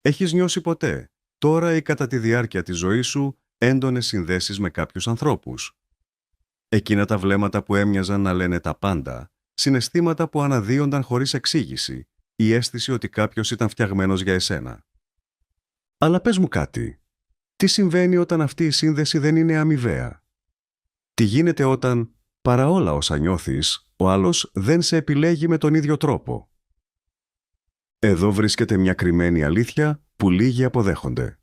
Έχεις νιώσει ποτέ, τώρα ή κατά τη διάρκεια της ζωής σου, έντονες συνδέσεις με κάποιους ανθρώπους? Εκείνα τα βλέμματα που έμοιαζαν να λένε τα πάντα, συναισθήματα που αναδύονταν χωρίς εξήγηση, η αίσθηση ότι κάποιος ήταν φτιαγμένος για εσένα. Αλλά πες μου κάτι. Τι συμβαίνει όταν αυτή η σύνδεση δεν είναι αμοιβαία? Τι γίνεται όταν, παρά όλα όσα νιώθεις, ο άλλος δεν σε επιλέγει με τον ίδιο τρόπο? Εδώ βρίσκεται μια κρυμμένη αλήθεια που λίγοι αποδέχονται.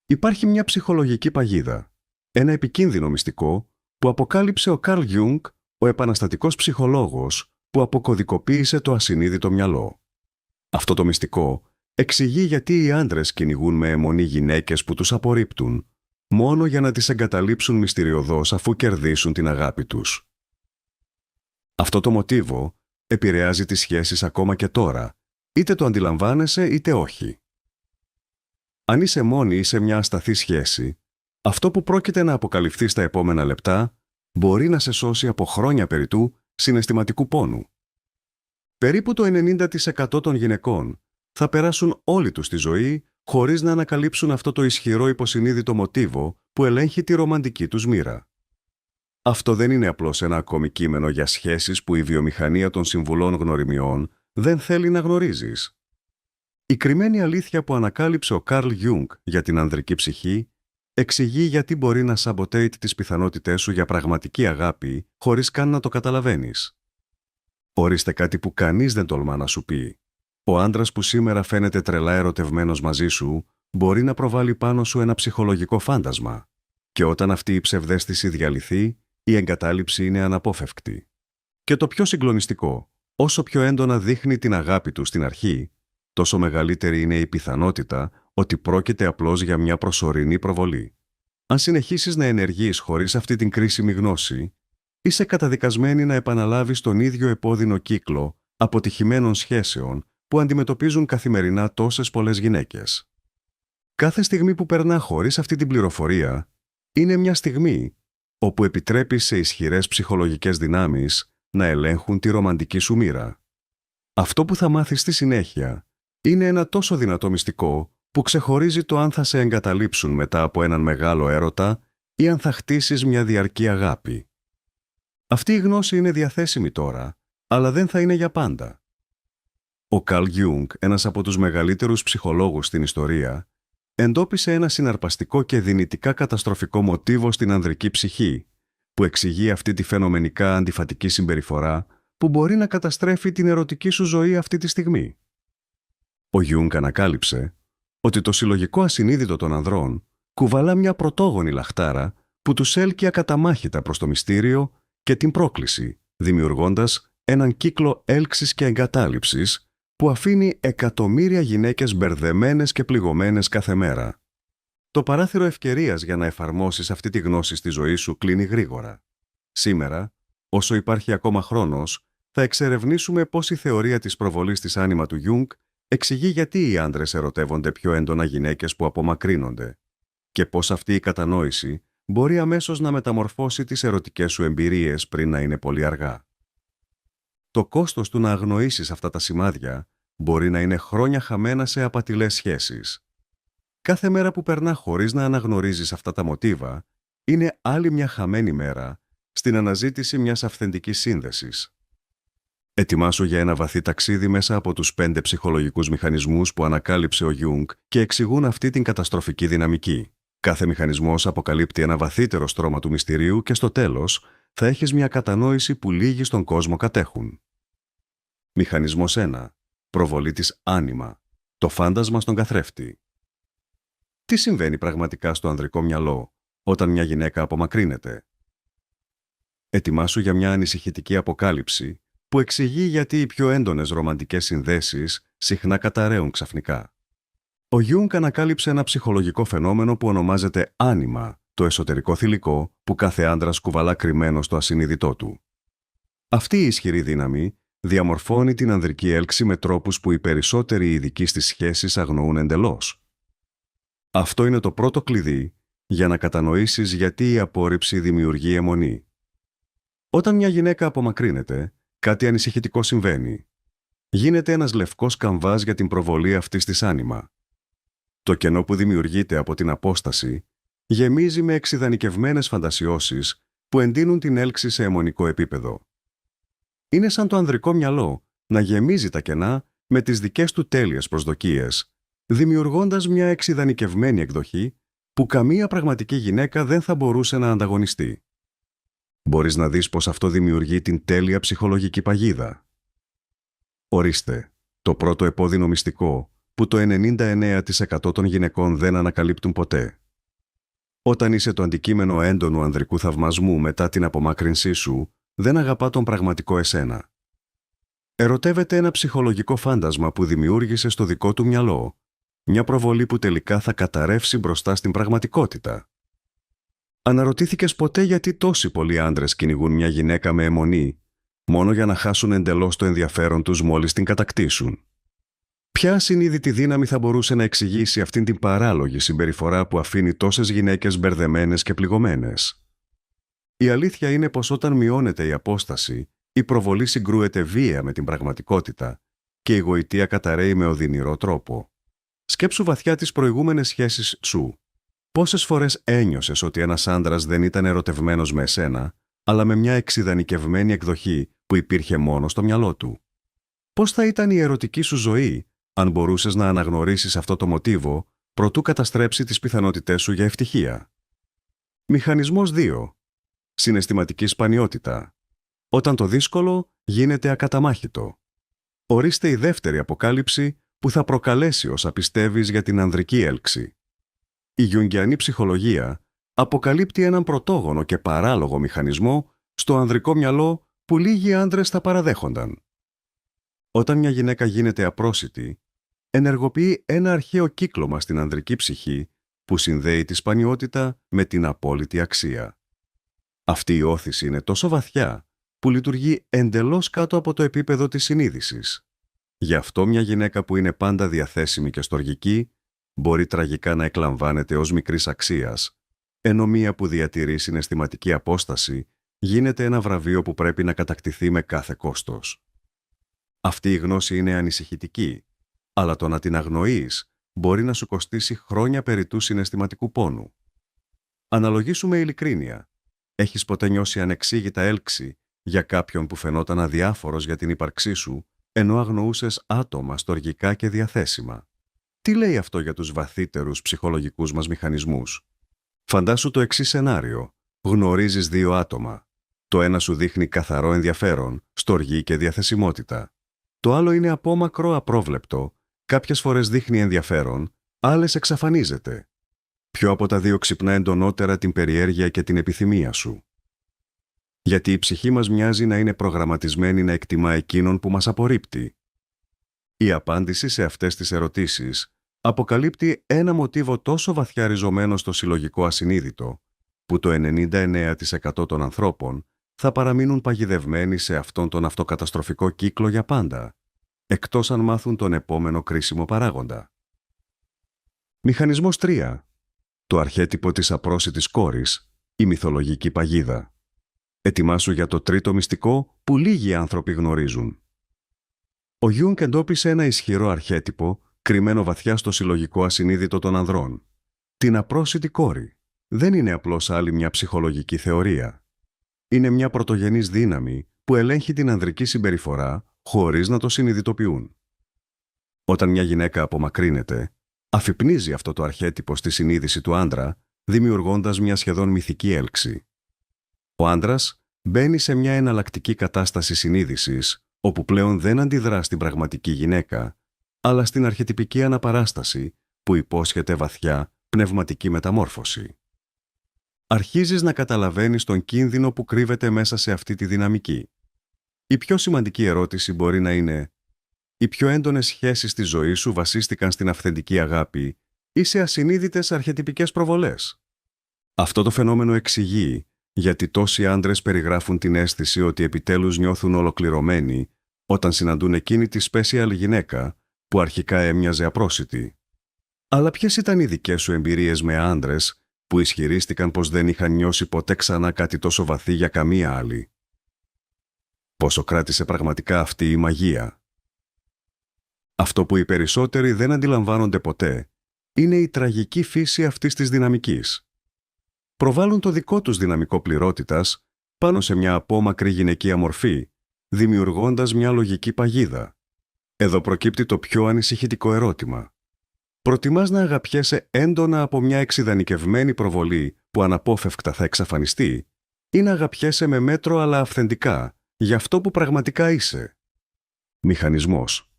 Υπάρχει μια ψυχολογική παγίδα, ένα επικίνδυνο μυστικό που αποκάλυψε ο Καρλ Γιούγκ, ο επαναστατικός ψυχολόγος που αποκωδικοποίησε το ασυνείδητο μυαλό. Αυτό το μυστικό εξηγεί γιατί οι άντρες κυνηγούν με αιμονή γυναίκες που τους απορρίπτουν, μόνο για να τις εγκαταλείψουν μυστηριωδώς αφού κερδίσουν την αγάπη τους. Αυτό το μοτίβο επηρεάζει τις σχέσεις ακόμα και τώρα, είτε το αντιλαμβάνεσαι είτε όχι. Αν είσαι μόνη ή σε μια ασταθή σχέση, αυτό που πρόκειται να αποκαλυφθεί στα επόμενα λεπτά μπορεί να σε σώσει από χρόνια περιττού συναισθηματικού πόνου. Περίπου το 90% των γυναικών θα περάσουν όλη τους τη ζωή χωρίς να ανακαλύψουν αυτό το ισχυρό υποσυνείδητο μοτίβο που ελέγχει τη ρομαντική τους μοίρα. Αυτό δεν είναι απλώς ένα ακόμη κείμενο για σχέσεις που η βιομηχανία των συμβουλών γνωριμιών δεν θέλει να γνωρίζεις. Η κρυμμένη αλήθεια που ανακάλυψε ο Καρλ Γιούγκ για την ανδρική ψυχή εξηγεί γιατί μπορεί να σαμποτέιτ τις πιθανότητές σου για πραγματική αγάπη χωρίς καν να το καταλαβαίνεις. Ορίστε κάτι που κανείς δεν τολμά να σου πει. Ο άντρας που σήμερα φαίνεται τρελά ερωτευμένος μαζί σου μπορεί να προβάλλει πάνω σου ένα ψυχολογικό φάντασμα. Και όταν αυτή η ψευδαίσθηση διαλυθεί, η εγκατάλειψη είναι αναπόφευκτη. Και το πιο συγκλονιστικό, όσο πιο έντονα δείχνει την αγάπη του στην αρχή, τόσο μεγαλύτερη είναι η πιθανότητα ότι πρόκειται απλώς για μια προσωρινή προβολή. Αν συνεχίσεις να ενεργείς χωρίς αυτή την κρίσιμη γνώση, είσαι καταδικασμένη να επαναλάβεις τον ίδιο επώδυνο κύκλο αποτυχημένων σχέσεων που αντιμετωπίζουν καθημερινά τόσες πολλές γυναίκες. Κάθε στιγμή που περνά χωρίς αυτή την πληροφορία είναι μια στιγμή όπου επιτρέπεις σε ισχυρές ψυχολογικές δυνάμεις να ελέγχουν τη ρομαντική σου μοίρα. Αυτό που θα μάθεις στη συνέχεια είναι ένα τόσο δυνατό μυστικό που ξεχωρίζει το αν θα σε εγκαταλείψουν μετά από έναν μεγάλο έρωτα ή αν θα χτίσεις μια διαρκή αγάπη. Αυτή η γνώση είναι διαθέσιμη τώρα, αλλά δεν θα είναι για πάντα. Ο Καρλ Γιούγκ, ένας από τους μεγαλύτερους ψυχολόγους στην ιστορία, εντόπισε ένα συναρπαστικό και δυνητικά καταστροφικό μοτίβο στην ανδρική ψυχή, που εξηγεί αυτή τη φαινομενικά αντιφατική συμπεριφορά που μπορεί να καταστρέφει την ερωτική σου ζωή αυτή τη στιγμή. Ο Γιούγκ ανακάλυψε ότι το συλλογικό ασυνείδητο των ανδρών κουβαλά μια πρωτόγονη λαχτάρα που τους έλκει ακαταμάχητα προς το μυστήριο και την πρόκληση, δημιουργώντας έναν κύκλο έλξης και εγκατάλειψης που αφήνει εκατομμύρια γυναίκες μπερδεμένες και πληγωμένες κάθε μέρα. Το παράθυρο ευκαιρίας για να εφαρμόσεις αυτή τη γνώση στη ζωή σου κλείνει γρήγορα. Σήμερα, όσο υπάρχει ακόμα χρόνος, θα εξερευνήσουμε πώς η θεωρία της προβολής της άνοιμα του Γιούγκ εξηγεί γιατί οι άντρες ερωτεύονται πιο έντονα γυναίκες που απομακρύνονται και πώς αυτή η κατανόηση μπορεί αμέσως να μεταμορφώσει τις ερωτικές σου εμπειρίες πριν να είναι πολύ αργά. Το κόστος του να αγνοήσεις αυτά τα σημάδια μπορεί να είναι χρόνια χαμένα σε απατηλές σχέσεις. Κάθε μέρα που περνά χωρίς να αναγνωρίζεις αυτά τα μοτίβα είναι άλλη μια χαμένη μέρα στην αναζήτηση μιας αυθεντικής σύνδεσης. Ετοιμάσου για ένα βαθύ ταξίδι μέσα από τους 5 ψυχολογικούς μηχανισμούς που ανακάλυψε ο Γιούγκ και εξηγούν αυτή την καταστροφική δυναμική. Κάθε μηχανισμός αποκαλύπτει ένα βαθύτερο στρώμα του μυστηρίου και στο τέλος θα έχεις μια κατανόηση που λίγοι στον κόσμο κατέχουν. Μηχανισμός 1. Προβολή της άνοιμα. Το φάντασμα στον καθρέφτη. Τι συμβαίνει πραγματικά στο ανδρικό μυαλό όταν μια γυναίκα απομακρύνεται? Ετοιμάσου για μια ανησυχητική αποκάλυψη που εξηγεί γιατί οι πιο έντονες ρομαντικές συνδέσεις συχνά καταραίουν ξαφνικά. Ο Γιούγκ ανακάλυψε ένα ψυχολογικό φαινόμενο που ονομάζεται άνοιμα, το εσωτερικό θηλυκό που κάθε άντρας κουβαλά κρυμμένο στο ασυνείδητό του. Αυτή η ισχυρή δύναμη διαμορφώνει την ανδρική έλξη με τρόπους που οι περισσότεροι ειδικοί στις σχέσεις αγνοούν εντελώς. Αυτό είναι το πρώτο κλειδί για να κατανοήσεις γιατί η απόρριψη δημιουργεί αιμονή. Όταν μια γυναίκα απομακρύνεται, κάτι ανησυχητικό συμβαίνει. γίνεται ένας λευκός καμβάς για την προβολή αυτής της άνιμα. Το κενό που δημιουργείται από την απόσταση γεμίζει με εξειδανικευμένες φαντασιώσεις που εντείνουν την έλξη σε αιμονικό επίπεδο. Είναι σαν το ανδρικό μυαλό να γεμίζει τα κενά με τις δικές του τέλειες προσδοκίες, δημιουργώντας μια εξειδανικευμένη εκδοχή που καμία πραγματική γυναίκα δεν θα μπορούσε να ανταγωνιστεί. Μπορείς να δεις πως αυτό δημιουργεί την τέλεια ψυχολογική παγίδα. Ορίστε, το πρώτο επώδυνο μυστικό που το 99% των γυναικών δεν ανακαλύπτουν ποτέ. Όταν είσαι το αντικείμενο έντονου ανδρικού θαυμασμού μετά την απομάκρυνσή σου, δεν αγαπά τον πραγματικό εσένα. Ερωτεύεται ένα ψυχολογικό φάντασμα που δημιούργησε στο δικό του μυαλό, μια προβολή που τελικά θα καταρρεύσει μπροστά στην πραγματικότητα. Αναρωτήθηκες ποτέ γιατί τόσοι πολλοί άντρες κυνηγούν μια γυναίκα με αιμονή, μόνο για να χάσουν εντελώς το ενδιαφέρον τους μόλις την κατακτήσουν? Ποια ασυνείδητη δύναμη θα μπορούσε να εξηγήσει αυτήν την παράλογη συμπεριφορά που αφήνει τόσες γυναίκες μπερδεμένες και πληγωμένες? Η αλήθεια είναι πως όταν μειώνεται η απόσταση, η προβολή συγκρούεται βία με την πραγματικότητα και η γοητεία καταρρέει με οδυνηρό τρόπο. Σκέψου βαθιά τις προηγούμενες σχέσεις σου. Πόσες φορές ένιωσες ότι ένας άντρας δεν ήταν ερωτευμένος με εσένα, αλλά με μια εξειδανικευμένη εκδοχή που υπήρχε μόνο στο μυαλό του? Πώς θα ήταν η ερωτική σου ζωή αν μπορούσες να αναγνωρίσεις αυτό το μοτίβο προτού καταστρέψει τις πιθανότητές σου για ευτυχία? Μηχανισμός 2. Συναισθηματική σπανιότητα. Όταν το δύσκολο γίνεται ακαταμάχητο. Ορίστε η δεύτερη αποκάλυψη που θα προκαλέσει όσα πιστεύεις για την ανδρική έλξη. Η γιουγκιανή ψυχολογία αποκαλύπτει έναν πρωτόγονο και παράλογο μηχανισμό στο ανδρικό μυαλό που λίγοι άντρες θα παραδέχονταν. Όταν μια γυναίκα γίνεται απρόσιτη, ενεργοποιεί ένα αρχαίο κύκλωμα στην ανδρική ψυχή που συνδέει τη σπανιότητα με την απόλυτη αξία. Αυτή η όθηση είναι τόσο βαθιά που λειτουργεί εντελώς κάτω από το επίπεδο της συνείδησης. Γι' αυτό μια γυναίκα που είναι πάντα διαθέσιμη και στοργική μπορεί τραγικά να εκλαμβάνεται ως μικρής αξίας, ενώ μία που διατηρεί συναισθηματική απόσταση γίνεται ένα βραβείο που πρέπει να κατακτηθεί με κάθε κόστος. Αυτή η γνώση είναι ανησυχητική, αλλά το να την αγνοείς μπορεί να σου κοστίσει χρόνια περιττού συναισθηματικού πόνου. Αναλογήσου με ειλικρίνεια. Έχεις ποτέ νιώσει ανεξήγητα έλξη για κάποιον που φαινόταν αδιάφορος για την ύπαρξή σου, ενώ αγνοούσες άτομα στοργικά και διαθέσιμα? Τι λέει αυτό για τους βαθύτερους ψυχολογικούς μας μηχανισμούς? Φαντάσου το εξής σενάριο. Γνωρίζεις δύο άτομα. Το ένα σου δείχνει καθαρό ενδιαφέρον, στοργή και διαθεσιμότητα. Το άλλο είναι απόμακρο, απρόβλεπτο, κάποιες φορές δείχνει ενδιαφέρον, άλλες εξαφανίζεται. Ποιο από τα δύο ξυπνά εντονότερα την περιέργεια και την επιθυμία σου? Γιατί η ψυχή μας μοιάζει να είναι προγραμματισμένη να εκτιμά εκείνον που μας απορρίπτει. Η απάντηση σε αυτές τις ερωτήσεις αποκαλύπτει ένα μοτίβο τόσο βαθιά ριζωμένο στο συλλογικό ασυνείδητο, που το 99% των ανθρώπων θα παραμείνουν παγιδευμένοι σε αυτόν τον αυτοκαταστροφικό κύκλο για πάντα, εκτός αν μάθουν τον επόμενο κρίσιμο παράγοντα. Μηχανισμός 3. Το αρχέτυπο της απρόσιτης κόρης, η μυθολογική παγίδα. Ετοιμάσου για το τρίτο μυστικό που λίγοι άνθρωποι γνωρίζουν. Ο Γιούγκ εντόπισε ένα ισχυρό αρχέτυπο κρυμμένο βαθιά στο συλλογικό ασυνείδητο των ανδρών. Την απρόσιτη κόρη δεν είναι απλώς άλλη μια ψυχολογική θεωρία. Είναι μια πρωτογενής δύναμη που ελέγχει την ανδρική συμπεριφορά χωρίς να το συνειδητοποιούν. Όταν μια γυναίκα απομακρύνεται, αφυπνίζει αυτό το αρχέτυπο στη συνείδηση του άντρα, δημιουργώντας μια σχεδόν μυθική έλξη. Ο άντρας μπαίνει σε μια εναλλακτική κατάσταση συνείδησης, όπου πλέον δεν αντιδρά στην πραγματική γυναίκα, αλλά στην αρχετυπική αναπαράσταση που υπόσχεται βαθιά πνευματική μεταμόρφωση. Αρχίζεις να καταλαβαίνεις τον κίνδυνο που κρύβεται μέσα σε αυτή τη δυναμική. Η πιο σημαντική ερώτηση μπορεί να είναι: οι πιο έντονες σχέσεις στη ζωή σου βασίστηκαν στην αυθεντική αγάπη ή σε ασυνείδητες αρχετυπικές προβολές? Αυτό το φαινόμενο εξηγεί γιατί τόσοι άντρες περιγράφουν την αίσθηση ότι επιτέλους νιώθουν ολοκληρωμένοι όταν συναντούν εκείνη τη special γυναίκα που αρχικά έμοιαζε απρόσιτη. Αλλά ποιες ήταν οι δικές σου εμπειρίες με άντρες που ισχυρίστηκαν πως δεν είχαν νιώσει ποτέ ξανά κάτι τόσο βαθύ για καμία άλλη? Πόσο κράτησε πραγματικά αυτή η μαγεία? Αυτό που οι περισσότεροι δεν αντιλαμβάνονται ποτέ είναι η τραγική φύση αυτής της δυναμικής. Προβάλλουν το δικό τους δυναμικό πληρότητας πάνω σε μια απόμακρη γυναικεία μορφή, δημιουργώντας μια λογική παγίδα. Εδώ προκύπτει το πιο ανησυχητικό ερώτημα. Προτιμάς να αγαπιέσαι έντονα από μια εξιδανικευμένη προβολή που αναπόφευκτα θα εξαφανιστεί, ή να αγαπιέσαι με μέτρο αλλά αυθεντικά για αυτό που πραγματικά είσαι? Μηχανισμός.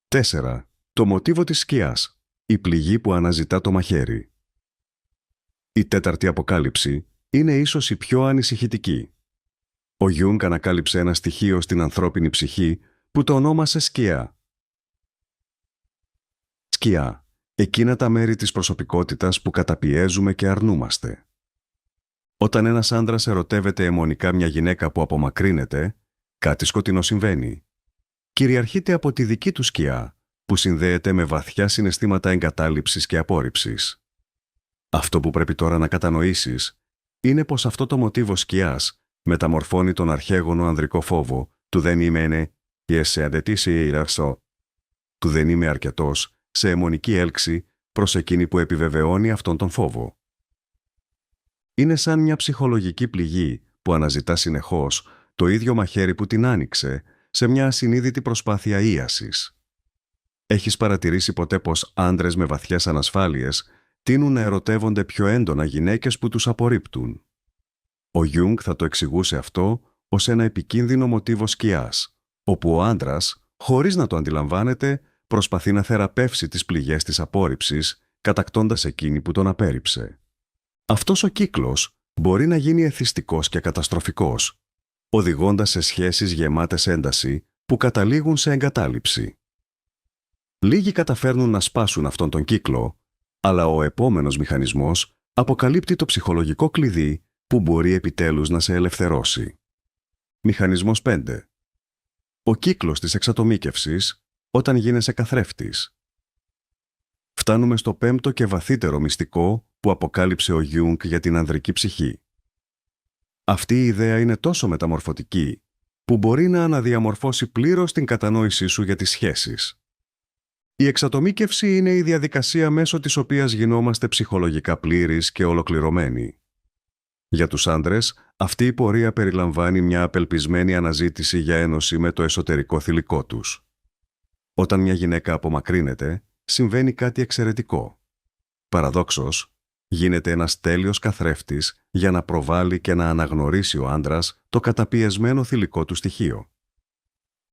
4. Το μοτίβο της σκιάς. Η πληγή που αναζητά το μαχαίρι. Η τέταρτη αποκάλυψη είναι ίσως η πιο ανησυχητική. Ο Γιούγκ ανακάλυψε ένα στοιχείο στην ανθρώπινη ψυχή που το ονόμασε σκιά. Σκιά. Εκείνα τα μέρη της προσωπικότητας που καταπιέζουμε και αρνούμαστε. Όταν ένας άντρας ερωτεύεται αιμονικά μια γυναίκα που απομακρύνεται, κάτι σκοτεινό συμβαίνει. Κυριαρχείται από τη δική του σκιά, που συνδέεται με βαθιά συναισθήματα εγκατάλειψης και απόρριψης. Αυτό που πρέπει τώρα να κατανοήσεις είναι πως αυτό το μοτίβο σκιάς μεταμορφώνει τον αρχαίγωνο ανδρικό φόβο του «δεν είμαι του «δεν είμαι αρκετός» σε αιμονική έλξη προς εκείνη που επιβεβαιώνει αυτόν τον φόβο. Είναι σαν μια ψυχολογική πληγή που αναζητά συνεχώς το ίδιο μαχαίρι που την άνοιξε σε μια ασυνείδητη προσπάθεια ίασης. Έχεις παρατηρήσει ποτέ πως άντρες με βαθιές ανασφάλειες τείνουν να ερωτεύονται πιο έντονα γυναίκες που τους απορρίπτουν? Ο Γιούγκ θα το εξηγούσε αυτό ως ένα επικίνδυνο μοτίβο σκιάς, όπου ο άντρας, χωρίς να το αντιλαμβάνεται, προσπαθεί να θεραπεύσει τις πληγές της απόρριψης, κατακτώντας εκείνη που τον απέρριψε. Αυτός ο κύκλος μπορεί να γίνει εθιστικός και καταστροφικός, οδηγώντας σε σχέσεις γεμάτες ένταση που καταλήγουν σε εγκατάλειψη. Λίγοι καταφέρνουν να σπάσουν αυτόν τον κύκλο, αλλά ο επόμενος μηχανισμός αποκαλύπτει το ψυχολογικό κλειδί που μπορεί επιτέλους να σε ελευθερώσει. Μηχανισμός 5. Ο κύκλος της εξατομίκευσης όταν γίνεσαι καθρέφτης. Φτάνουμε στο πέμπτο και βαθύτερο μυστικό που αποκάλυψε ο Γιούγκ για την ανδρική ψυχή. Αυτή η ιδέα είναι τόσο μεταμορφωτική που μπορεί να αναδιαμορφώσει πλήρως την κατανόησή σου για τις σχέσεις. Η εξατομίκευση είναι η διαδικασία μέσω της οποίας γινόμαστε ψυχολογικά πλήρεις και ολοκληρωμένοι. Για τους άντρες, αυτή η πορεία περιλαμβάνει μια απελπισμένη αναζήτηση για ένωση με το εσωτερικό θηλυκό τους. Όταν μια γυναίκα απομακρύνεται, συμβαίνει κάτι εξαιρετικό. Παραδόξως, γίνεται ένας τέλειος καθρέφτης για να προβάλλει και να αναγνωρίσει ο άντρας το καταπιεσμένο θηλυκό του στοιχείο.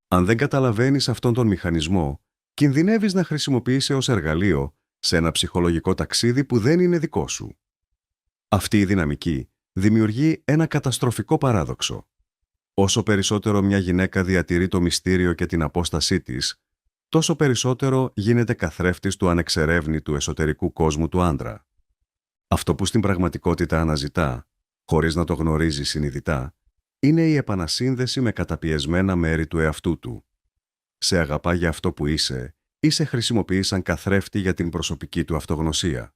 Αν δεν καταλαβαίνεις αυτόν τον μηχανισμό, κινδυνεύεις να χρησιμοποιείσαι ως εργαλείο σε ένα ψυχολογικό ταξίδι που δεν είναι δικό σου. Αυτή η δυναμική δημιουργεί ένα καταστροφικό παράδοξο. Όσο περισσότερο μια γυναίκα διατηρεί το μυστήριο και την απόστασή της, τόσο περισσότερο γίνεται καθρέφτης του ανεξερεύνητου εσωτερικού κόσμου του άντρα. Αυτό που στην πραγματικότητα αναζητά, χωρίς να το γνωρίζει συνειδητά, είναι η επανασύνδεση με καταπιεσμένα μέρη του εαυτού του. Σε αγαπά για αυτό που είσαι ή σε χρησιμοποιεί σαν καθρέφτη για την προσωπική του αυτογνωσία.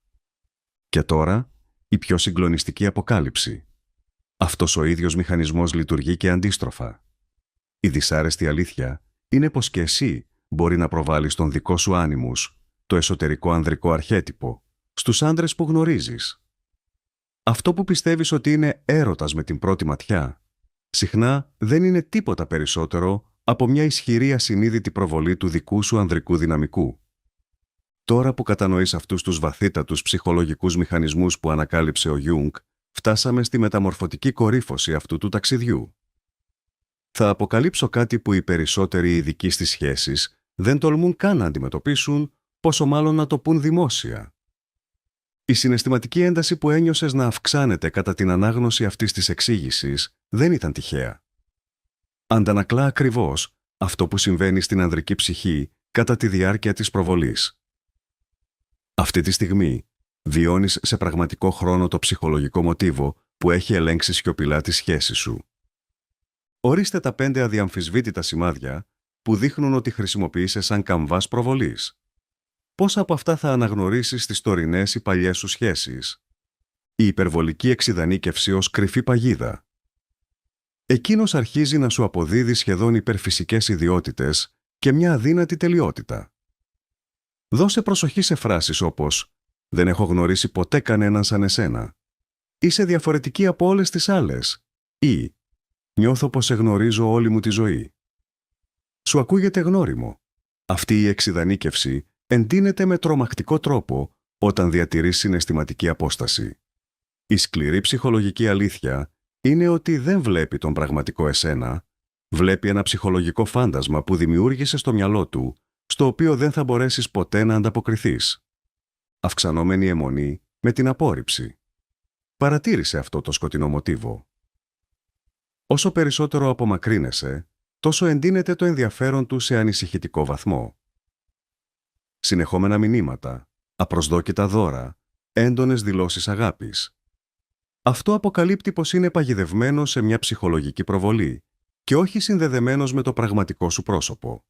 Και τώρα, η πιο συγκλονιστική αποκάλυψη. Αυτός ο ίδιος μηχανισμός λειτουργεί και αντίστροφα. Η δυσάρεστη αλήθεια είναι πως και εσύ μπορεί να προβάλλεις τον δικό σου άνιμους, το εσωτερικό ανδρικό αρχέτυπο, στους άντρες που γνωρίζεις. Αυτό που πιστεύεις ότι είναι έρωτας με την πρώτη ματιά, συχνά δεν είναι τίποτα περισσότερο από μια ισχυρή ασυνείδητη προβολή του δικού σου ανδρικού δυναμικού. Τώρα που κατανοείς αυτούς τους βαθύτατους ψυχολογικούς μηχανισμούς που ανακάλυψε ο Γιούγκ, φτάσαμε στη μεταμορφωτική κορύφωση αυτού του ταξιδιού. Θα αποκαλύψω κάτι που οι περισσότεροι ειδικοί στις σχέσεις δεν τολμούν καν να αντιμετωπίσουν, πόσο μάλλον να το πουν δημόσια. Η συναισθηματική ένταση που ένιωσες να αυξάνεται κατά την ανάγνωση αυτής της εξήγησης δεν ήταν τυχαία. Αντανακλά ακριβώς αυτό που συμβαίνει στην ανδρική ψυχή κατά τη διάρκεια της προβολής. Αυτή τη στιγμή βιώνεις σε πραγματικό χρόνο το ψυχολογικό μοτίβο που έχει ελέγξει σιωπηλά τη σχέση σου. Ορίστε τα 5 αδιαμφισβήτητα σημάδια που δείχνουν ότι χρησιμοποιείσαι σαν καμβάς προβολής. Πόσα από αυτά θα αναγνωρίσεις στις τωρινές ή παλιές σου σχέσεις? Η υπερβολική εξιδανίκευση ως κρυφή παγίδα. Εκείνος αρχίζει να σου αποδίδει σχεδόν υπερφυσικές ιδιότητες και μια αδύνατη τελειότητα. Δώσε προσοχή σε φράσεις όπως «Δεν έχω γνωρίσει ποτέ κανέναν σαν εσένα», «Είσαι διαφορετική από όλες τις άλλες» ή «Νιώθω πως σε γνωρίζω όλη μου τη ζωή». Σου ακούγεται γνώριμο. Αυτή η εξειδανίκευση εντείνεται με τρομακτικό τρόπο όταν διατηρείς συναισθηματική απόσταση. Η σκληρή ψυχολογική αλήθεια είναι ότι δεν βλέπει τον πραγματικό εσένα, βλέπει ένα ψυχολογικό φάντασμα που δημιούργησε στο μυαλό του, στο οποίο δεν θα μπορέσεις ποτέ να ανταποκριθείς. Αυξανόμενη αιμονή με την απόρριψη. Παρατήρησε αυτό το σκοτεινό μοτίβο. Όσο περισσότερο απομακρύνεσαι, τόσο εντείνεται το ενδιαφέρον του σε ανησυχητικό βαθμό. Συνεχόμενα μηνύματα, απροσδόκητα δώρα, έντονες δηλώσεις αγάπης. Αυτό αποκαλύπτει πως είναι παγιδευμένο σε μια ψυχολογική προβολή και όχι συνδεδεμένος με το πραγματικό σου πρόσωπο.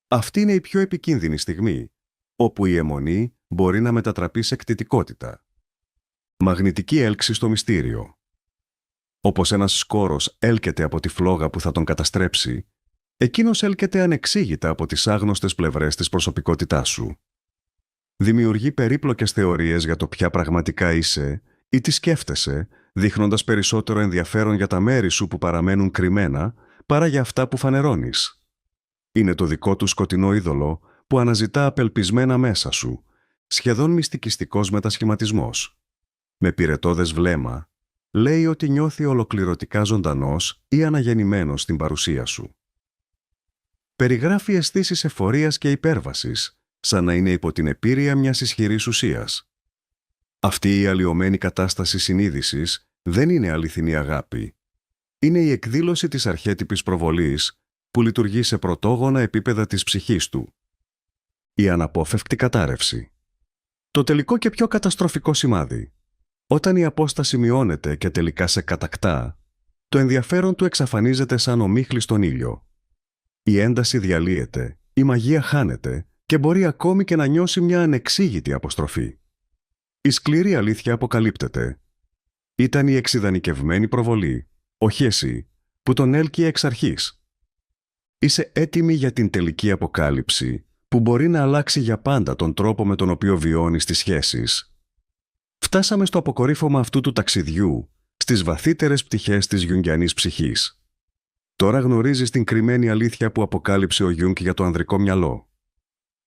Αυτή είναι η πιο επικίνδυνη στιγμή, όπου η αιμονή μπορεί να μετατραπεί σε κτητικότητα. Μαγνητική έλξη στο μυστήριο. Όπως ένας σκόρος έλκεται από τη φλόγα που θα τον καταστρέψει, εκείνος έλκεται ανεξήγητα από τις άγνωστες πλευρές της προσωπικότητάς σου. Δημιουργεί περίπλοκες θεωρίες για το ποια πραγματικά είσαι ή τι σκέφτεσαι, δείχνοντας περισσότερο ενδιαφέρον για τα μέρη σου που παραμένουν κρυμμένα παρά για αυτά που φανερώνεις. Είναι το δικό του σκοτεινό είδωλο που αναζητά απελπισμένα μέσα σου, σχεδόν μυστικιστικός μετασχηματισμός. Με πυρετώδες βλέμμα, λέει ότι νιώθει ολοκληρωτικά ζωντανός ή αναγεννημένος στην παρουσία σου. Περιγράφει αισθήσεις εφορίας και υπέρβασης, σαν να είναι υπό την επήρεια μιας ισχυρής ουσίας. Αυτή η αλλοιωμένη κατάσταση συνείδησης δεν είναι αληθινή αγάπη. Είναι η εκδήλωση της αρχέτυπης προβολής που λειτουργεί σε πρωτόγωνα επίπεδα της ψυχής του. Η αναπόφευκτη κατάρρευση. Το τελικό και πιο καταστροφικό σημάδι. Όταν η απόσταση μειώνεται και τελικά σε κατακτά, το ενδιαφέρον του εξαφανίζεται σαν ομίχλη στον ήλιο. Η ένταση διαλύεται, η μαγεία χάνεται και μπορεί ακόμη και να νιώσει μια ανεξήγητη αποστροφή. Η σκληρή αλήθεια αποκαλύπτεται. Ήταν η εξειδανικευμένη προβολή, όχι εσύ, που τον έλκυε εξ αρχής. Είσαι έτοιμη για την τελική αποκάλυψη, που μπορεί να αλλάξει για πάντα τον τρόπο με τον οποίο βιώνεις τις σχέσεις. Φτάσαμε στο αποκορύφωμα αυτού του ταξιδιού, στις βαθύτερες πτυχές της γιουνγκιανής ψυχής. Τώρα γνωρίζεις την κρυμμένη αλήθεια που αποκάλυψε ο Γιούγκ για το ανδρικό μυαλό.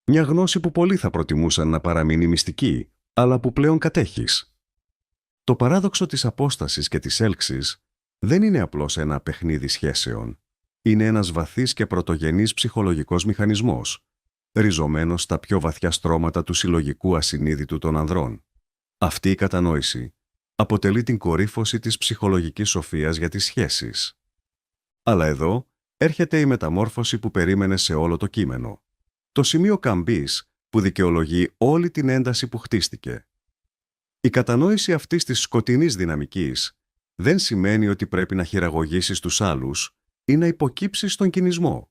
Μια γνώση που πολλοί θα προτιμούσαν να παραμείνει μυστική, αλλά που πλέον κατέχεις. Το παράδοξο της απόστασης και της έλξης δεν είναι απλώς ένα παιχνίδι σχέσεων. Είναι ένας βαθύς και πρωτογενής ψυχολογικός μηχανισμός, ριζωμένος στα πιο βαθιά στρώματα του συλλογικού ασυνείδητου των ανδρών. Αυτή η κατανόηση αποτελεί την κορύφωση της ψυχολογικής σοφίας για τις σχέσεις. Αλλά εδώ έρχεται η μεταμόρφωση που περίμενε σε όλο το κείμενο. Το σημείο καμπής που δικαιολογεί όλη την ένταση που χτίστηκε. Η κατανόηση αυτής της σκοτεινής δυναμικής δεν σημαίνει ότι πρέπει να χειραγωγήσεις τους άλλους ή να υποκύψεις στον κινησμό.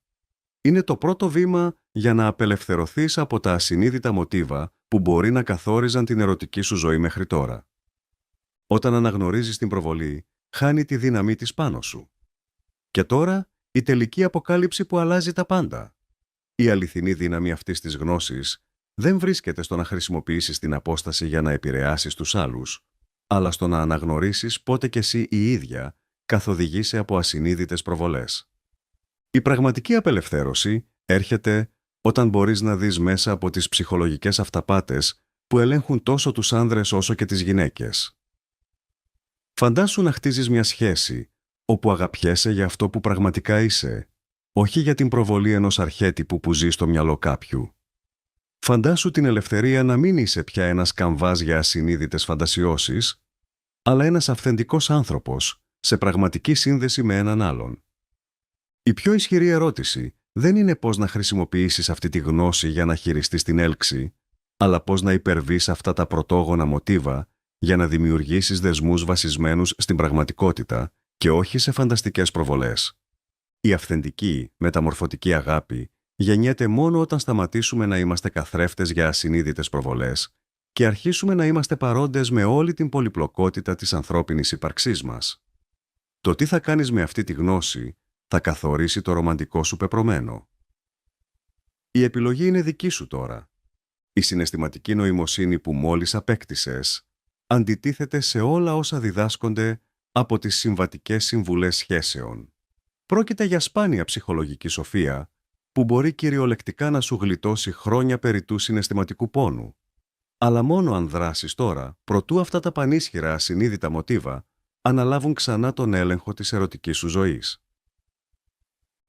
Είναι το πρώτο βήμα για να απελευθερωθείς από τα ασυνείδητα μοτίβα που μπορεί να καθόριζαν την ερωτική σου ζωή μέχρι τώρα. Όταν αναγνωρίζεις την προβολή, χάνει τη δύναμή της πάνω σου. Και τώρα, η τελική αποκάλυψη που αλλάζει τα πάντα. Η αληθινή δύναμη αυτής της γνώσης δεν βρίσκεται στο να χρησιμοποιήσεις την απόσταση για να επηρεάσεις τους άλλους, αλλά στο να αναγνωρίσεις πότε κι εσύ η ίδια καθοδηγείσαι από ασυνείδητες προβολές. Η πραγματική απελευθέρωση έρχεται όταν μπορείς να δεις μέσα από τις ψυχολογικές αυταπάτες που ελέγχουν τόσο τους άνδρες όσο και τις γυναίκες. Φαντάσου να χτίζεις μια σχέση όπου αγαπιέσαι για αυτό που πραγματικά είσαι, όχι για την προβολή ενός αρχέτυπου που ζει στο μυαλό κάποιου. Φαντάσου την ελευθερία να μην είσαι πια ένας καμβάς για ασυνείδητες φαντασιώσεις, αλλά ένας αυθεντικός άνθρωπος σε πραγματική σύνδεση με έναν άλλον. Η πιο ισχυρή ερώτηση δεν είναι πώς να χρησιμοποιήσεις αυτή τη γνώση για να χειριστείς την έλξη, αλλά πώς να υπερβείς αυτά τα πρωτόγωνα μοτίβα για να δημιουργήσεις δεσμούς βασισμένους στην πραγματικότητα και όχι σε φανταστικές προβολές. Η αυθεντική, μεταμορφωτική αγάπη γεννιέται μόνο όταν σταματήσουμε να είμαστε καθρέφτες για ασυνείδητες προβολές και αρχίσουμε να είμαστε παρόντες με όλη την πολυπλοκότητα της ανθρώπινης ύπαρξής μας. Το τι θα κάνεις με αυτή τη γνώση θα καθορίσει το ρομαντικό σου πεπρωμένο. Η επιλογή είναι δική σου τώρα. Η συναισθηματική νοημοσύνη που μόλις απέκτησες αντιτίθεται σε όλα όσα διδάσκονται από τις συμβατικές συμβουλές σχέσεων. Πρόκειται για σπάνια ψυχολογική σοφία που μπορεί κυριολεκτικά να σου γλιτώσει χρόνια περιττού συναισθηματικού πόνου. Αλλά μόνο αν δράσεις τώρα, προτού αυτά τα πανίσχυρα ασυνείδητα μοτίβα αναλάβουν ξανά τον έλεγχο της ερωτικής σου ζωής.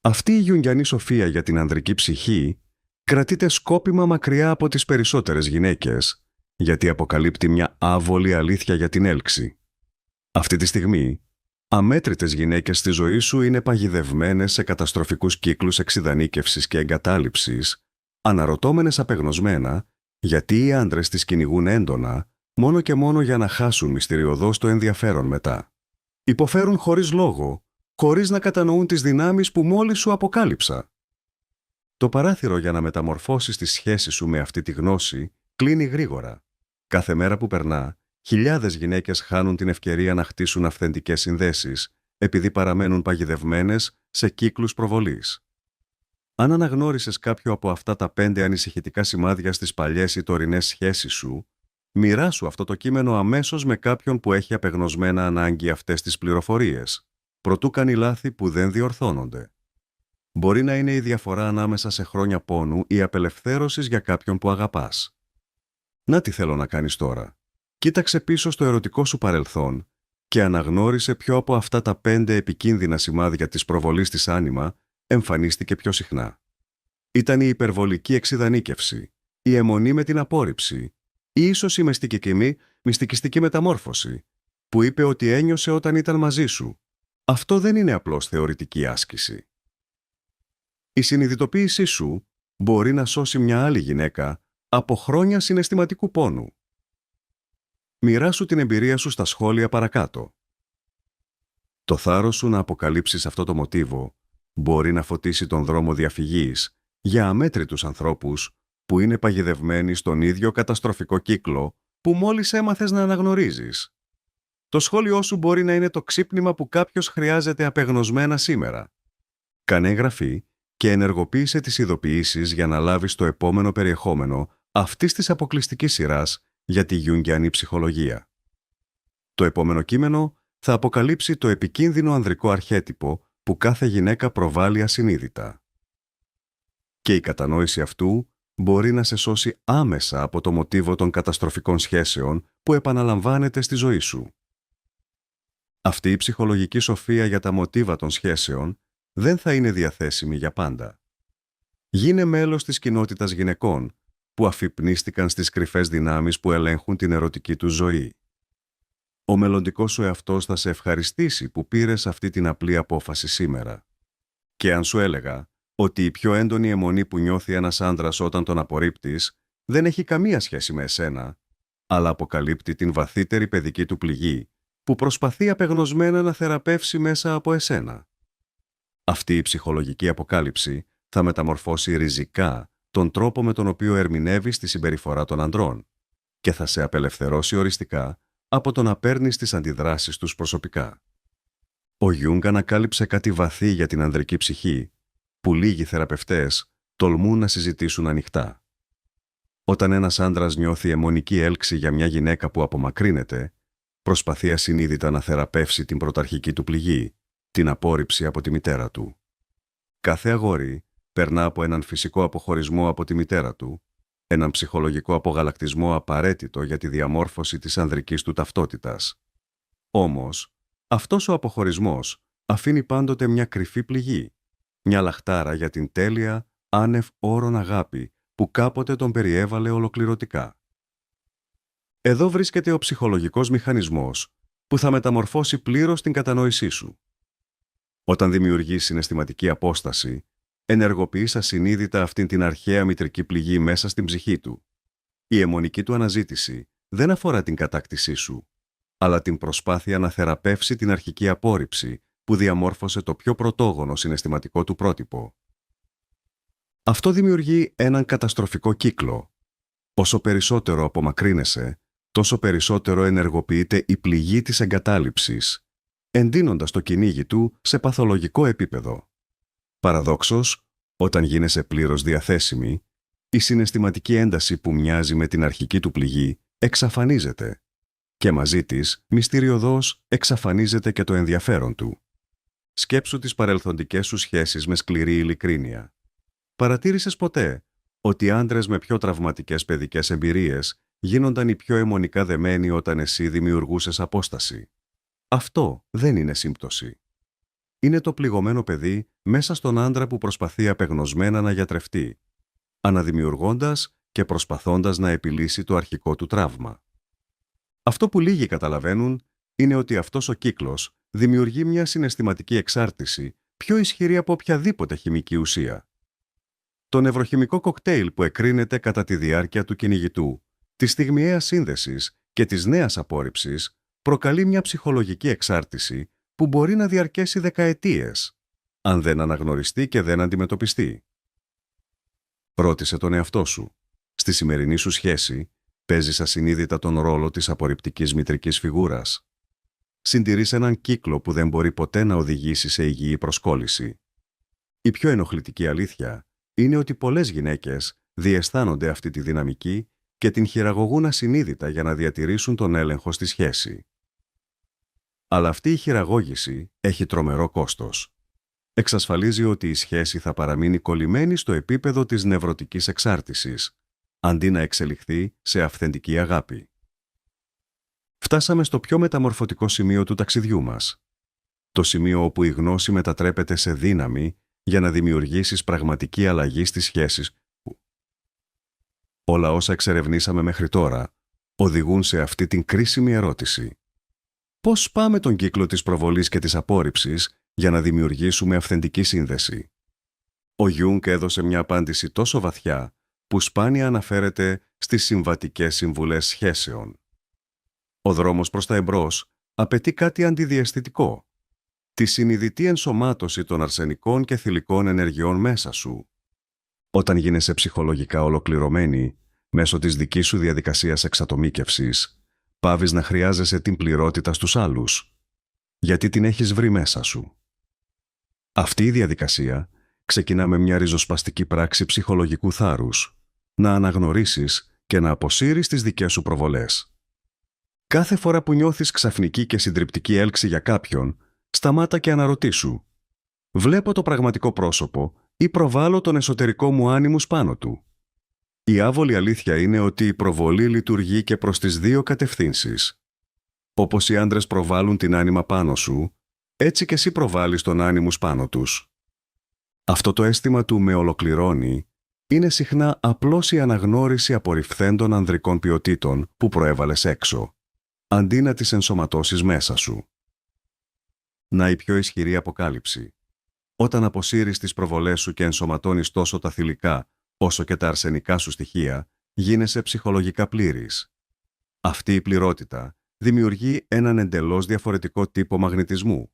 Αυτή η γιουνγκιανή σοφία για την ανδρική ψυχή κρατείται σκόπιμα μακριά από τις περισσότερες γυναίκες, γιατί αποκαλύπτει μια άβολη αλήθεια για την έλξη. Αυτή τη στιγμή, αμέτρητες γυναίκες στη ζωή σου είναι παγιδευμένες σε καταστροφικούς κύκλους εξιδανίκευσης και εγκατάλειψης, αναρωτώμενες απεγνωσμένα γιατί οι άντρες τις κυνηγούν έντονα, μόνο και μόνο για να χάσουν μυστηριωδώς το ενδιαφέρον μετά. Υποφέρουν χωρίς λόγο, χωρίς να κατανοούν τις δυνάμεις που μόλις σου αποκάλυψα. Το παράθυρο για να μεταμορφώσεις τη σχέση σου με αυτή τη γνώση κλείνει γρήγορα. Κάθε μέρα που περνά, χιλιάδες γυναίκες χάνουν την ευκαιρία να χτίσουν αυθεντικές συνδέσεις, επειδή παραμένουν παγιδευμένες σε κύκλους προβολής. Αν αναγνώρισες κάποιο από αυτά τα 5 ανησυχητικά σημάδια στις παλιές ή τωρινές σχέσεις σου, μοιράσου αυτό το κείμενο αμέσως με κάποιον που έχει απεγνωσμένα ανάγκη αυτές τις πληροφορίες, προτού κάνει λάθη που δεν διορθώνονται. Μπορεί να είναι η διαφορά ανάμεσα σε χρόνια πόνου ή απελευθέρωσης για κάποιον που αγαπάς. Να τι θέλω να κάνεις τώρα. Κοίταξε πίσω στο ερωτικό σου παρελθόν και αναγνώρισε ποιο από αυτά τα 5 επικίνδυνα σημάδια της προβολής της άνοιμα εμφανίστηκε πιο συχνά. Ήταν η υπερβολική εξιδανίκευση, η αιμονή με την απόρριψη ή ίσως η μυστικιστική μεταμόρφωση που είπε ότι ένιωσε όταν ήταν μαζί σου. Αυτό δεν είναι απλώς θεωρητική άσκηση. Η συνειδητοποίησή σου μπορεί να σώσει μια άλλη γυναίκα από χρόνια συναισθηματικού πόνου. Μοιράσου την εμπειρία σου στα σχόλια παρακάτω. Το θάρρος σου να αποκαλύψεις αυτό το μοτίβο μπορεί να φωτίσει τον δρόμο διαφυγής για αμέτρητους ανθρώπους που είναι παγιδευμένοι στον ίδιο καταστροφικό κύκλο που μόλις έμαθες να αναγνωρίζεις. Το σχόλιο σου μπορεί να είναι το ξύπνημα που κάποιος χρειάζεται απεγνωσμένα σήμερα. Κάνε εγγραφή και ενεργοποίησε τις ειδοποιήσεις για να λάβεις το επόμενο περιεχόμενο αυτής της αποκλειστικής σειράς για τη γιουνγκιανή ψυχολογία. Το επόμενο κείμενο θα αποκαλύψει το επικίνδυνο ανδρικό αρχέτυπο που κάθε γυναίκα προβάλλει ασυνείδητα. Και η κατανόηση αυτού μπορεί να σε σώσει άμεσα από το μοτίβο των καταστροφικών σχέσεων που επαναλαμβάνεται στη ζωή σου. Αυτή η ψυχολογική σοφία για τα μοτίβα των σχέσεων δεν θα είναι διαθέσιμη για πάντα. Γίνε μέλος της κοινότητας γυναικών που αφυπνίστηκαν στις κρυφές δυνάμεις που ελέγχουν την ερωτική του ζωή. Ο μελλοντικός σου εαυτός θα σε ευχαριστήσει που πήρες αυτή την απλή απόφαση σήμερα. Και αν σου έλεγα ότι η πιο έντονη αιμονή που νιώθει ένας άντρας όταν τον απορρίπτεις δεν έχει καμία σχέση με εσένα, αλλά αποκαλύπτει την βαθύτερη παιδική του πληγή που προσπαθεί απεγνωσμένα να θεραπεύσει μέσα από εσένα. Αυτή η ψυχολογική αποκάλυψη θα μεταμορφώσει ριζικά τον τρόπο με τον οποίο ερμηνεύεις τη συμπεριφορά των ανδρών και θα σε απελευθερώσει οριστικά από το να παίρνεις τις αντιδράσεις τους προσωπικά. Ο Γιούγκ ανακάλυψε κάτι βαθύ για την ανδρική ψυχή που λίγοι θεραπευτές τολμούν να συζητήσουν ανοιχτά. Όταν ένας άντρας νιώθει αιμονική έλξη για μια γυναίκα που απομακρύνεται, προσπαθεί ασυνείδητα να θεραπεύσει την πρωταρχική του πληγή, την απόρριψη από τη μητέρα του. Κάθε αγόρι περνά από έναν φυσικό αποχωρισμό από τη μητέρα του, έναν ψυχολογικό απογαλακτισμό απαραίτητο για τη διαμόρφωση της ανδρικής του ταυτότητας. Όμως, αυτός ο αποχωρισμός αφήνει πάντοτε μια κρυφή πληγή, μια λαχτάρα για την τέλεια, άνευ όρων αγάπη που κάποτε τον περιέβαλε ολοκληρωτικά. Εδώ βρίσκεται ο ψυχολογικός μηχανισμός που θα μεταμορφώσει πλήρως την κατανόησή σου. Όταν δημιουργείς συναισθηματική απόσταση, ενεργοποιείς ασυνείδητα αυτήν την αρχαία μητρική πληγή μέσα στην ψυχή του. Η αιμονική του αναζήτηση δεν αφορά την κατάκτησή σου, αλλά την προσπάθεια να θεραπεύσει την αρχική απόρριψη που διαμόρφωσε το πιο πρωτόγονο συναισθηματικό του πρότυπο. Αυτό δημιουργεί έναν καταστροφικό κύκλο. Όσο περισσότερο απομακρύνεσαι, τόσο περισσότερο ενεργοποιείται η πληγή της εγκατάλειψης, εντείνοντας το κυνήγι του σε παθολογικό επίπεδο. Παραδόξως, Όταν γίνεσαι πλήρως διαθέσιμη, η συναισθηματική ένταση που μοιάζει με την αρχική του πληγή εξαφανίζεται και μαζί της μυστηριωδώς εξαφανίζεται και το ενδιαφέρον του. Σκέψου τις παρελθοντικές σου σχέσεις με σκληρή ειλικρίνεια. Παρατήρησες ποτέ ότι άντρες με πιο τραυματικές παιδικές εμπειρίες γίνονταν οι πιο αιμονικά δεμένοι όταν εσύ δημιουργούσες απόσταση? Αυτό δεν είναι σύμπτωση. Είναι το πληγωμένο παιδί μέσα στον άντρα που προσπαθεί απεγνωσμένα να γιατρευτεί, αναδημιουργώντας και προσπαθώντας να επιλύσει το αρχικό του τραύμα. Αυτό που λίγοι καταλαβαίνουν είναι ότι αυτός ο κύκλος δημιουργεί μια συναισθηματική εξάρτηση πιο ισχυρή από οποιαδήποτε χημική ουσία. Το νευροχημικό κοκτέιλ που εκρίνεται κατά τη διάρκεια του κυνηγητού, της στιγμιαίας σύνδεσης και της νέας απόρριψης προκαλεί μια ψυχολογική εξάρτηση που μπορεί να διαρκέσει δεκαετίες, αν δεν αναγνωριστεί και δεν αντιμετωπιστεί. Ρώτησε τον εαυτό σου. Στη σημερινή σου σχέση, παίζεις ασυνείδητα τον ρόλο της απορριπτικής μητρικής φιγούρας. Συντηρείς έναν κύκλο που δεν μπορεί ποτέ να οδηγήσει σε υγιή προσκόλληση. Η πιο ενοχλητική αλήθεια είναι ότι πολλές γυναίκες διαισθάνονται αυτή τη δυναμική και την χειραγωγούν ασυνείδητα για να διατηρήσουν τον έλεγχο στη σχέση. Αλλά αυτή η χειραγώγηση έχει τρομερό κόστος. Εξασφαλίζει ότι η σχέση θα παραμείνει κολλημένη στο επίπεδο της νευρωτικής εξάρτησης, αντί να εξελιχθεί σε αυθεντική αγάπη. Φτάσαμε στο πιο μεταμορφωτικό σημείο του ταξιδιού μας. Το σημείο όπου η γνώση μετατρέπεται σε δύναμη για να δημιουργήσεις πραγματική αλλαγή στις σχέσεις που. Όλα όσα εξερευνήσαμε μέχρι τώρα οδηγούν σε αυτή την κρίσιμη ερώτηση. Πώς σπάμε τον κύκλο της προβολής και της απόρριψης για να δημιουργήσουμε αυθεντική σύνδεση? Ο Γιούγκ έδωσε μια απάντηση τόσο βαθιά που σπάνια αναφέρεται στις συμβατικές συμβουλές σχέσεων. Ο δρόμος προς τα εμπρός απαιτεί κάτι αντιδιαισθητικό. Τη συνειδητή ενσωμάτωση των αρσενικών και θηλυκών ενεργειών μέσα σου. Όταν γίνεσαι ψυχολογικά ολοκληρωμένη μέσω της δικής σου διαδικασίας εξατομίκευσης, πάβεις να χρειάζεσαι την πληρότητα στους άλλους, γιατί την έχεις βρει μέσα σου. Αυτή η διαδικασία ξεκινά με μια ριζοσπαστική πράξη ψυχολογικού θάρρους, να αναγνωρίσεις και να αποσύρεις τις δικές σου προβολές. Κάθε φορά που νιώθεις ξαφνική και συντριπτική έλξη για κάποιον, σταμάτα και αναρωτήσου. Βλέπω το πραγματικό πρόσωπο ή προβάλλω τον εσωτερικό μου άνιμους πάνω του? Η άβολη αλήθεια είναι ότι η προβολή λειτουργεί και προς τις δύο κατευθύνσεις. Όπως οι άντρες προβάλλουν την άνιμα πάνω σου, έτσι και εσύ προβάλλεις τον άνιμους πάνω τους. Αυτό το αίσθημα του «με ολοκληρώνει» είναι συχνά απλώς η αναγνώριση απορριφθέντων ανδρικών ποιοτήτων που προέβαλες έξω, αντί να τις ενσωματώσεις μέσα σου. Να η πιο ισχυρή αποκάλυψη. Όταν αποσύρεις τις προβολές σου και ενσωματώνεις τόσο τα θηλυκά όσο και τα αρσενικά σου στοιχεία, γίνεσαι ψυχολογικά πλήρης. Αυτή η πληρότητα δημιουργεί έναν εντελώς διαφορετικό τύπο μαγνητισμού.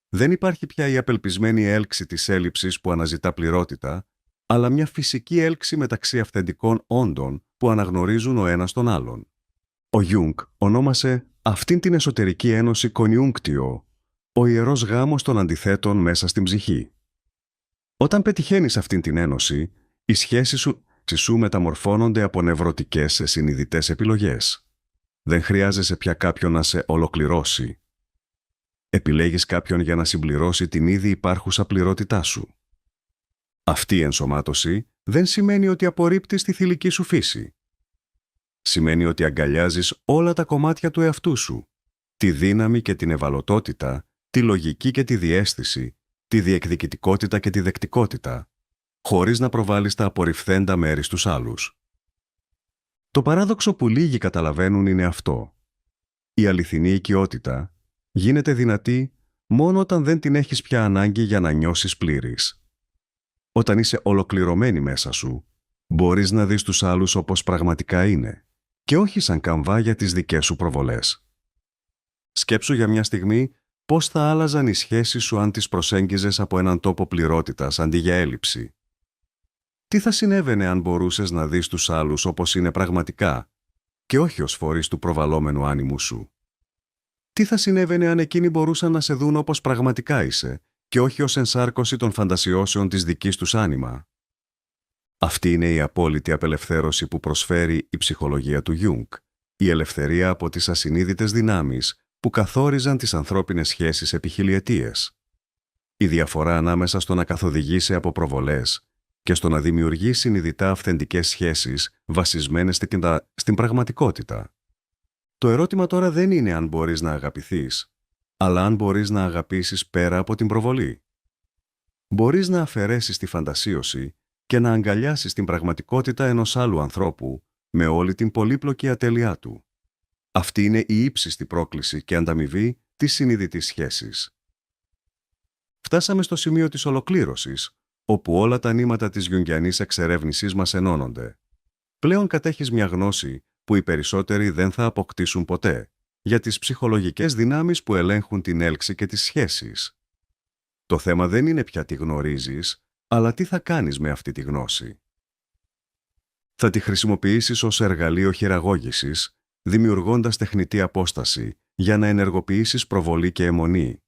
Δεν υπάρχει πια η απελπισμένη έλξη της έλλειψης που αναζητά πληρότητα, αλλά μια φυσική έλξη μεταξύ αυθεντικών όντων που αναγνωρίζουν ο ένας τον άλλον. Ο Γιούγκ ονόμασε αυτήν την εσωτερική ένωση κονιούγκτιο, ο ιερός γάμος των αντιθέτων μέσα στην ψυχή. Όταν πετυχαίνεις αυτήν την ένωση, οι σχέσεις σου μεταμορφώνονται από νευρωτικές σε συνειδητές επιλογές. Δεν χρειάζεσαι πια κάποιον να σε ολοκληρώσει. Επιλέγεις κάποιον για να συμπληρώσει την ήδη υπάρχουσα πληρότητά σου. Αυτή η ενσωμάτωση δεν σημαίνει ότι απορρίπτεις τη θηλυκή σου φύση. Σημαίνει ότι αγκαλιάζεις όλα τα κομμάτια του εαυτού σου, τη δύναμη και την ευαλωτότητα, τη λογική και τη διαίσθηση, τη διεκδικητικότητα και τη δεκτικότητα, χωρίς να προβάλλεις τα απορριφθέντα μέρη στους άλλους. Το παράδοξο που λίγοι καταλαβαίνουν είναι αυτό. Η αληθινή οικειότητα γίνεται δυνατή μόνο όταν δεν την έχεις πια ανάγκη για να νιώσεις πλήρης. Όταν είσαι ολοκληρωμένη μέσα σου, μπορείς να δεις τους άλλους όπως πραγματικά είναι και όχι σαν καμβά για τις δικές σου προβολές. Σκέψου για μια στιγμή πώς θα άλλαζαν οι σχέσεις σου αν τις προσέγγιζες από έναν τόπο πληρότητας αντί για έλλειψη. Τι θα συνέβαινε αν μπορούσες να δεις τους άλλους όπως είναι πραγματικά και όχι ως φορείς του προβαλλόμενου άνιμου σου? Τι θα συνέβαινε αν εκείνοι μπορούσαν να σε δουν όπως πραγματικά είσαι και όχι ως ενσάρκωση των φαντασιώσεων της δικής τους άνοιμα. Αυτή είναι η απόλυτη απελευθέρωση που προσφέρει η ψυχολογία του Γιούγκ, η ελευθερία από τις ασυνείδητες δυνάμεις που καθόριζαν τις ανθρώπινες σχέσεις επί χιλιετίες. Η διαφορά ανάμεσα στο να καθοδηγήσει από προβολές και στο να δημιουργεί συνειδητά αυθεντικές σχέσεις βασισμένες στην πραγματικότητα. Το ερώτημα τώρα δεν είναι αν μπορείς να αγαπηθείς, αλλά αν μπορείς να αγαπήσεις πέρα από την προβολή. Μπορείς να αφαιρέσεις τη φαντασίωση και να αγκαλιάσεις την πραγματικότητα ενός άλλου ανθρώπου με όλη την πολύπλοκη ατέλειά του. Αυτή είναι η ύψιστη πρόκληση και ανταμοιβή της συνειδητής σχέσης. Φτάσαμε στο σημείο της ολοκλήρωσης, όπου όλα τα νήματα της γιουγγιανής εξερεύνησης μας ενώνονται. Πλέον κατέχεις μια γνώση που οι περισσότεροι δεν θα αποκτήσουν ποτέ, για τις ψυχολογικές δυνάμεις που ελέγχουν την έλξη και τις σχέσεις. Το θέμα δεν είναι πια τι γνωρίζεις, αλλά τι θα κάνεις με αυτή τη γνώση. Θα τη χρησιμοποιήσεις ως εργαλείο χειραγώγησης, δημιουργώντας τεχνητή απόσταση για να ενεργοποιήσεις προβολή και αιμονή.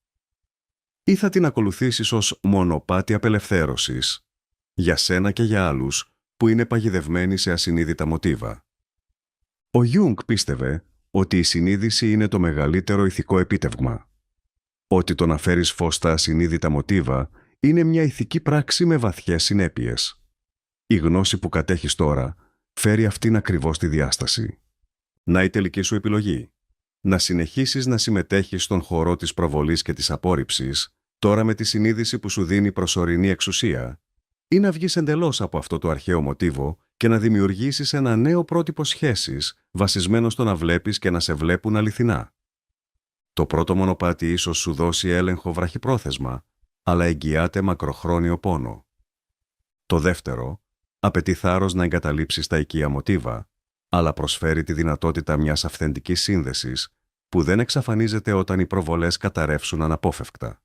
Ή θα την ακολουθήσεις ως μονοπάτι απελευθέρωσης, για σένα και για άλλους που είναι παγιδευμένοι σε ασυνείδητα μοτίβα. Ο Γιούγκ πίστευε ότι η συνείδηση είναι το μεγαλύτερο ηθικό επίτευγμα. Ότι το να φέρεις φως στα ασυνείδητα μοτίβα είναι μια ηθική πράξη με βαθιές συνέπειες. Η γνώση που κατέχεις τώρα φέρει αυτήν ακριβώς τη διάσταση. Να η τελική σου επιλογή. Να συνεχίσεις να συμμετέχεις στον χορό της προβολής και της απόρριψης, τώρα με τη συνείδηση που σου δίνει προσωρινή εξουσία, ή να βγεις εντελώς από αυτό το αρχαίο μοτίβο και να δημιουργήσεις ένα νέο πρότυπο σχέσης βασισμένο στο να βλέπεις και να σε βλέπουν αληθινά. Το πρώτο μονοπάτι ίσως σου δώσει έλεγχο βραχυπρόθεσμα, αλλά εγγυάται μακροχρόνιο πόνο. Το δεύτερο απαιτεί θάρρος να εγκαταλείψεις τα οικεία μοτίβα, αλλά προσφέρει τη δυνατότητα μιας αυθεντικής σύνδεσης που δεν εξαφανίζεται όταν οι προβολές καταρρεύσουν αναπόφευκτα.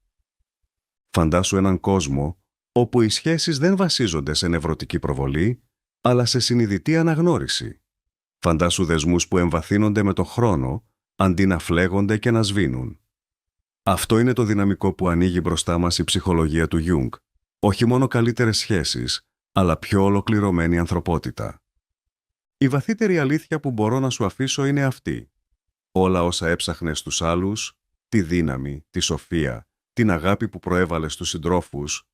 Φαντάσου έναν κόσμο όπου οι σχέσεις δεν βασίζονται σε νευρωτική προβολή, αλλά σε συνειδητή αναγνώριση. Φαντάσου δεσμούς που εμβαθύνονται με το χρόνο, αντί να φλέγονται και να σβήνουν. Αυτό είναι το δυναμικό που ανοίγει μπροστά μας η ψυχολογία του Γιούγκ. Όχι μόνο καλύτερες σχέσεις, αλλά πιο ολοκληρωμένη ανθρωπότητα. Η βαθύτερη αλήθεια που μπορώ να σου αφήσω είναι αυτή. Όλα όσα έψαχνες στους άλλους, τη δύναμη, τη σοφία, την αγάπη που προέβαλες στους συντρόφους,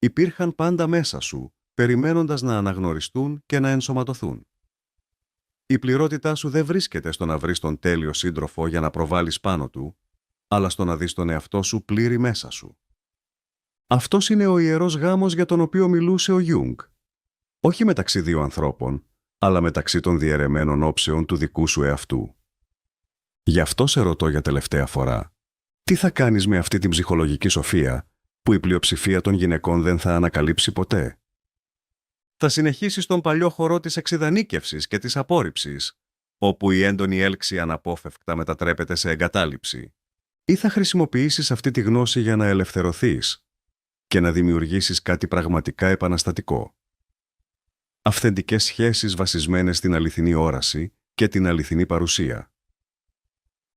υπήρχαν πάντα μέσα σου, περιμένοντας να αναγνωριστούν και να ενσωματωθούν. Η πληρότητά σου δεν βρίσκεται στο να βρεις τον τέλειο σύντροφο για να προβάλλεις πάνω του, αλλά στο να δεις τον εαυτό σου πλήρη μέσα σου. Αυτός είναι ο ιερός γάμος για τον οποίο μιλούσε ο Γιούγκ. Όχι μεταξύ δύο ανθρώπων, αλλά μεταξύ των διαιρεμένων όψεων του δικού σου εαυτού. Γι' αυτό σε ρωτώ για τελευταία φορά. Τι θα κάνεις με αυτή την ψυχολογική σοφία που η πλειοψηφία των γυναικών δεν θα ανακαλύψει ποτέ? Θα συνεχίσεις τον παλιό χορό της εξιδανίκευσης και της απόρριψης, όπου η έντονη έλξη αναπόφευκτα μετατρέπεται σε εγκατάλειψη, ή θα χρησιμοποιήσεις αυτή τη γνώση για να ελευθερωθείς και να δημιουργήσεις κάτι πραγματικά επαναστατικό? Αυθεντικές σχέσεις βασισμένες στην αληθινή όραση και την αληθινή παρουσία.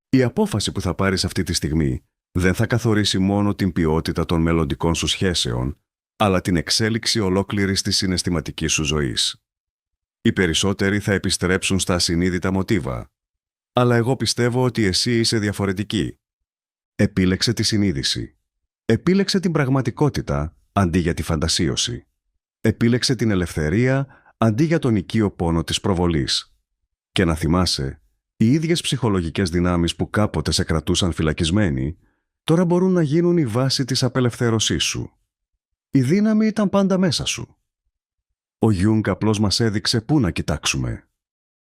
Η απόφαση που θα πάρεις αυτή τη στιγμή δεν θα καθορίσει μόνο την ποιότητα των μελλοντικών σου σχέσεων, αλλά την εξέλιξη ολόκληρης της συναισθηματικής σου ζωής. Οι περισσότεροι θα επιστρέψουν στα ασυνείδητα μοτίβα, αλλά εγώ πιστεύω ότι εσύ είσαι διαφορετική. Επίλεξε τη συνείδηση. Επίλεξε την πραγματικότητα αντί για τη φαντασίωση. Επίλεξε την ελευθερία αντί για τον οικείο πόνο της προβολής. Και να θυμάσαι, οι ίδιες ψυχολογικές δυνάμεις που κάποτε σε κρατούσαν φυλακισμένη, τώρα μπορούν να γίνουν η βάση της απελευθέρωσής σου. Η δύναμη ήταν πάντα μέσα σου. Ο Γιούγκ απλώς μας έδειξε πού να κοιτάξουμε.